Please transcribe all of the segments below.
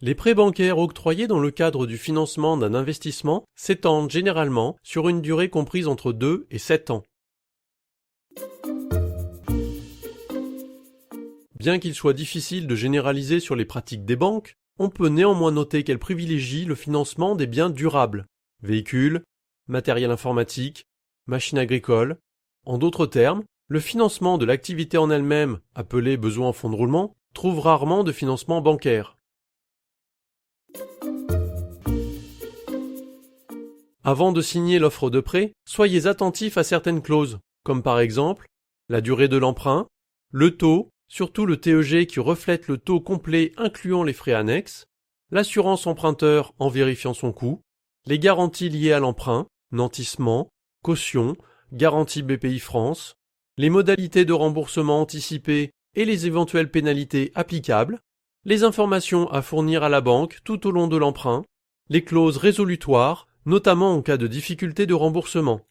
Les prêts bancaires octroyés dans le cadre du financement d'un investissement s'étendent généralement sur une durée comprise entre 2 et 7 ans. Bien qu'il soit difficile de généraliser sur les pratiques des banques, on peut néanmoins noter qu'elles privilégient le financement des biens durables, véhicules, matériel informatique, machines agricoles. En d'autres termes, le financement de l'activité en elle-même, appelé besoin en fonds de roulement, trouve rarement de financement bancaire. Avant de signer l'offre de prêt, soyez attentif à certaines clauses, comme par exemple la durée de l'emprunt, le taux, surtout le TEG qui reflète le taux complet incluant les frais annexes, l'assurance emprunteur en vérifiant son coût, les garanties liées à l'emprunt, nantissement, caution, garantie BPI France, les modalités de remboursement anticipé et les éventuelles pénalités applicables, les informations à fournir à la banque tout au long de l'emprunt, les clauses résolutoires, notamment en cas de difficulté de remboursement.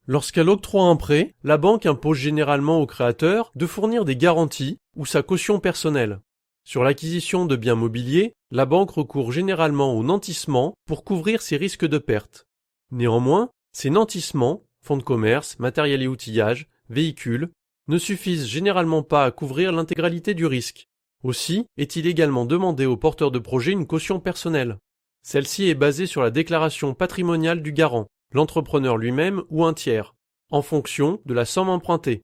Lorsqu'elle octroie un prêt, la banque impose généralement au créateur de fournir des garanties ou sa caution personnelle. Sur l'acquisition de biens mobiliers, la banque recourt généralement au nantissement pour couvrir ses risques de perte. Néanmoins, ces nantissements, fonds de commerce, matériel et outillage, véhicules, ne suffisent généralement pas à couvrir l'intégralité du risque. Aussi est-il également demandé au porteur de projet une caution personnelle. Celle-ci est basée sur la déclaration patrimoniale du garant, l'entrepreneur lui-même ou un tiers, en fonction de la somme empruntée.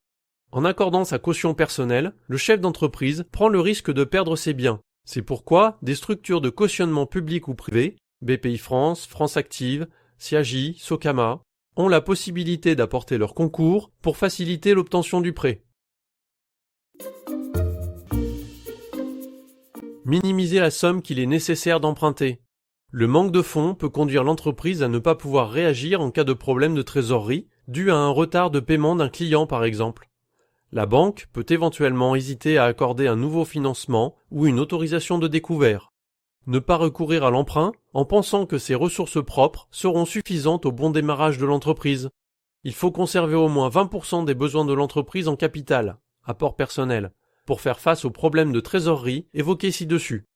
En accordant sa caution personnelle, le chef d'entreprise prend le risque de perdre ses biens. C'est pourquoi des structures de cautionnement publiques ou privées, BPI France, France Active, Siagi, Socama, ont la possibilité d'apporter leur concours pour faciliter l'obtention du prêt. Minimiser la somme qu'il est nécessaire d'emprunter. Le manque de fonds peut conduire l'entreprise à ne pas pouvoir réagir en cas de problème de trésorerie, dû à un retard de paiement d'un client par exemple. La banque peut éventuellement hésiter à accorder un nouveau financement ou une autorisation de découvert. Ne pas recourir à l'emprunt en pensant que ses ressources propres seront suffisantes au bon démarrage de l'entreprise. Il faut conserver au moins 20% des besoins de l'entreprise en capital, apport personnel, pour faire face aux problèmes de trésorerie évoqués ci-dessus.